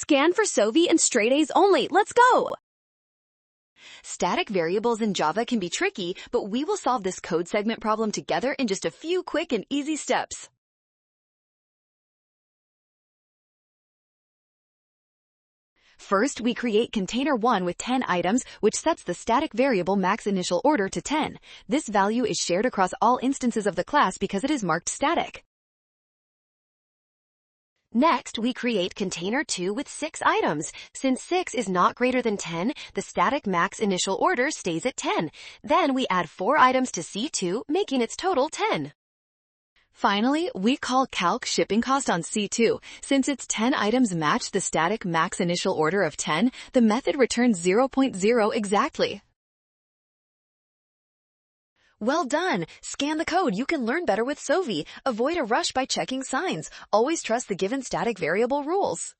Scan for Sovi and straight A's only. Let's go! Static variables in Java can be tricky, but we will solve this code segment problem together in just a few quick and easy steps. First, we create container 1 with 10 items, which sets the static variable max initial order to 10. This value is shared across all instances of the class because it is marked static. Next, we create container 2 with 6 items. Since 6 is not greater than 10, the static max initial order stays at 10. Then we add 4 items to C2, making its total 10. Finally, we call calc shipping cost on C2. Since its 10 items match the static max initial order of 10, the method returns 0.0 exactly. Well done! Scan the code. You can learn better with Sovi. Avoid a rush by checking signs. Always trust the given static variable rules.